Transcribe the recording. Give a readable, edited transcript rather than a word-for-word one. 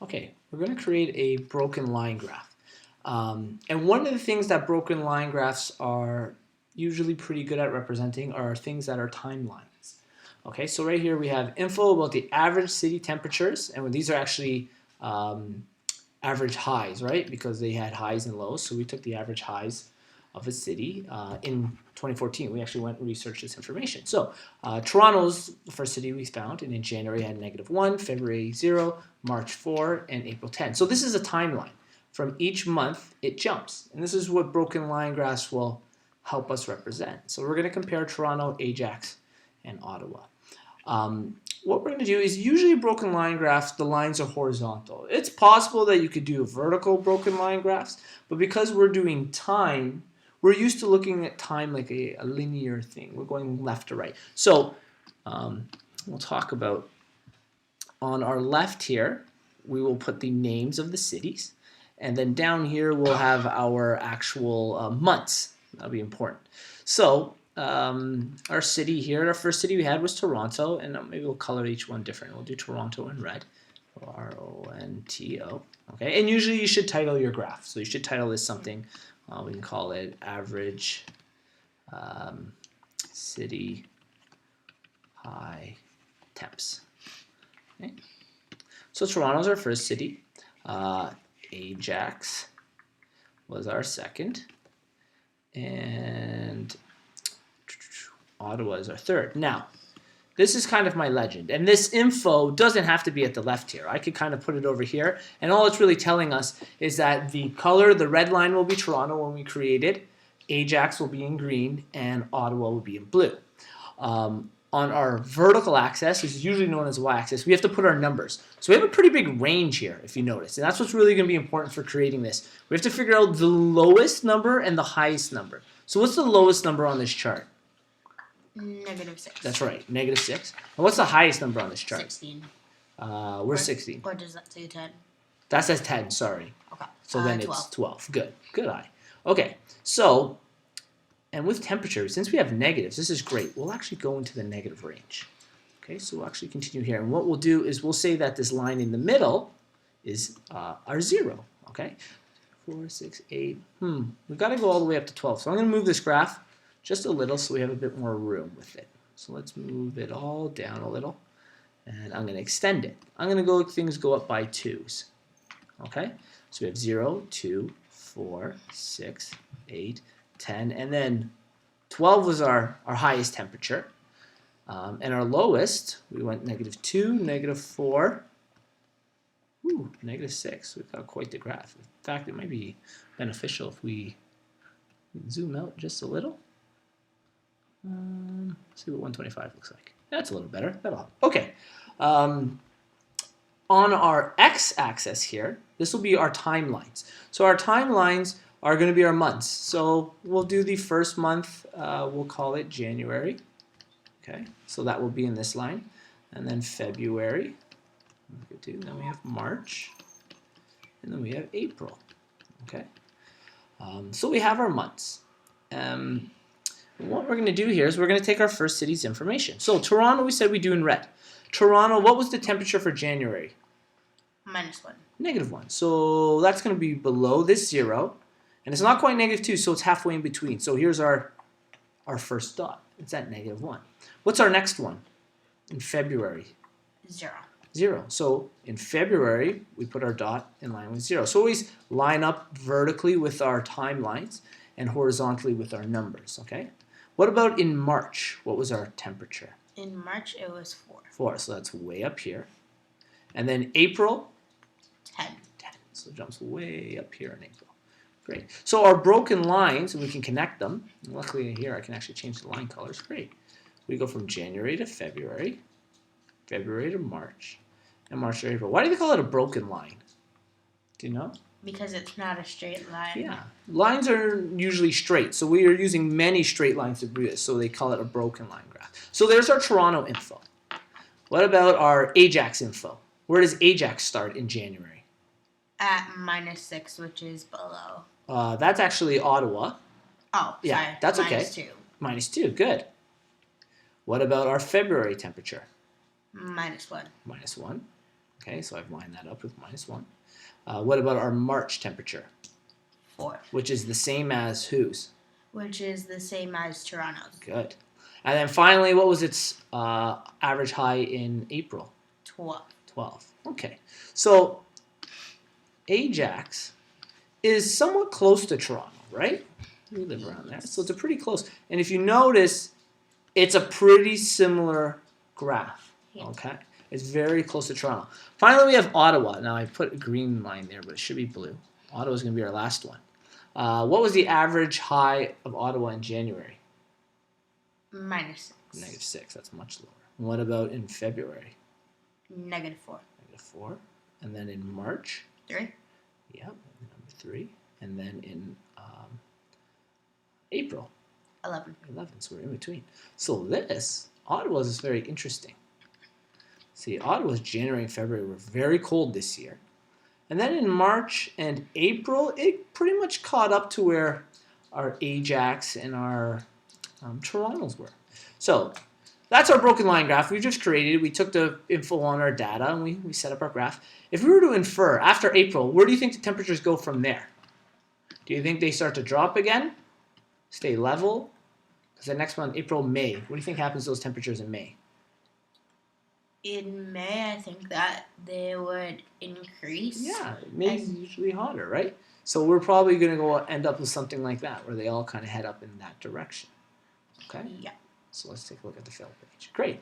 Okay, we're going to create a broken line graph. And one of the things that broken line graphs are usually pretty good at representing are things that are timelines. Okay, so right here we have info about the average city temperatures, and these are actually average highs, right? Because they had highs and lows, so we took the average highs of a city in 2014. We actually went and researched this information. So Toronto's the first city we found, and in January had -1, February 0, March 4, and April 10. So this is a timeline. From each month, it jumps. And this is what broken line graphs will help us represent. So we're going to compare Toronto, Ajax, and Ottawa. What we're going to do is usually broken line graphs, the lines are horizontal. It's possible that you could do vertical broken line graphs, but because we're doing time, we're used to looking at time like a linear thing. We're going left to right. So we'll talk about on our left here, we will put the names of the cities. And then down here, we'll have our actual months. That'll be important. So our city here, our first city we had was Toronto, and maybe we'll color each one different. We'll do Toronto in red, Ronto. Okay, and usually you should title your graph. So you should title this something. We can call it average city high temps. Okay. So Toronto's our first city. Ajax was our second. And Ottawa is our third. Now, this is kind of my legend. And this info doesn't have to be at the left here. I could kind of put it over here. And all it's really telling us is that the color, the red line will be Toronto when we create it. Ajax will be in green. And Ottawa will be in blue. On our vertical axis, which is usually known as y-axis, we have to put our numbers. So we have a pretty big range here, if you notice. And that's what's really going to be important for creating this. We have to figure out the lowest number and the highest number. So what's the lowest number on this chart? -6. That's right, -6. And what's the highest number on this chart? 16. Where's 16? Or does that say 10? That says 10, sorry. Okay. So then 12. it's 12. Good. Good eye. Okay, so, and with temperature, since we have negatives, this is great. We'll actually go into the negative range. Okay, so we'll actually continue here. And what we'll do is we'll say that this line in the middle is our 0. Okay, 4, 6, 8. We've got to go all the way up to 12. So I'm going to move this graph just a little so we have a bit more room with it. So let's move it all down a little. And I'm going to extend it. I'm going to go, things go up by 2s. Okay, so we have 0, 2, 4, 6, 8, 10, and then 12 was our highest temperature. And our lowest, we went -2, -4, -6. We've got quite the graph. In fact, it might be beneficial if we zoom out just a little. Let's see what 125 looks like. That's a little better. That'll help. Okay. On our x-axis here, this will be our timelines. So our timelines are going to be our months. So we'll do the first month, we'll call it January. Okay, so that will be in this line. And then February. Then we have March. And then we have April. Okay, so we have our months. What we're going to do here is we're going to take our first city's information. So Toronto, we said we do in red. Toronto, what was the temperature for January? -1. -1. So that's going to be below this 0. And it's not quite -2, so it's halfway in between. So here's our first dot. It's at -1. What's our next one? In February? 0. 0. So in February, we put our dot in line with 0. So always line up vertically with our timelines and horizontally with our numbers, okay? What about in March? What was our temperature? In March, it was 4. 4, so that's way up here. And then April? 10. 10, so it jumps way up here in April. Great. So our broken lines, we can connect them. Luckily here, I can actually change the line colors. Great. We go from January to February, February to March, and March to April. Why do they call it a broken line? Do you know? Because it's not a straight line. Yeah. Lines are usually straight, so we are using many straight lines to do this, so they call it a broken line graph. So there's our Toronto info. What about our Ajax info? Where does Ajax start in January? At -6, which is below. That's actually Ottawa. Oh, yeah, sorry. that's okay. -2. -2, good. What about our February temperature? -1. -1. Okay, so I've lined that up with -1. What about our March temperature, 4, which is the same as whose? which is the same as Toronto's. Good. And then finally, what was its average high in April? 12. 12. Okay. So Ajax is somewhat close to Toronto, right? We live around there. So it's a pretty close. And if you notice, it's a pretty similar graph. Yeah. Okay. It's very close to Toronto. Finally, we have Ottawa. Now, I put a green line there, but it should be blue. Ottawa is going to be our last one. What was the average high of Ottawa in January? -6. -6. That's much lower. What about in February? -4. -4. And then in March? 3. Yep, number 3. And then in April? 11. 11. So we're in between. So this, Ottawa's is very interesting. See, Ottawa's January and February were very cold this year. And then in March and April, it pretty much caught up to where our Ajax and our Toronto's were. So that's our broken line graph. We just created. We took the info on our data and we set up our graph. If we were to infer after April, where do you think the temperatures go from there? Do you think they start to drop again? Stay level? Because the next one, April, May. What do you think happens to those temperatures in May? In May, I think that they would increase. Yeah, May's usually hotter, right? So we're probably going to go end up with something like that, where they all kind of head up in that direction. Okay? Yeah. So let's take a look at the fail page. Great.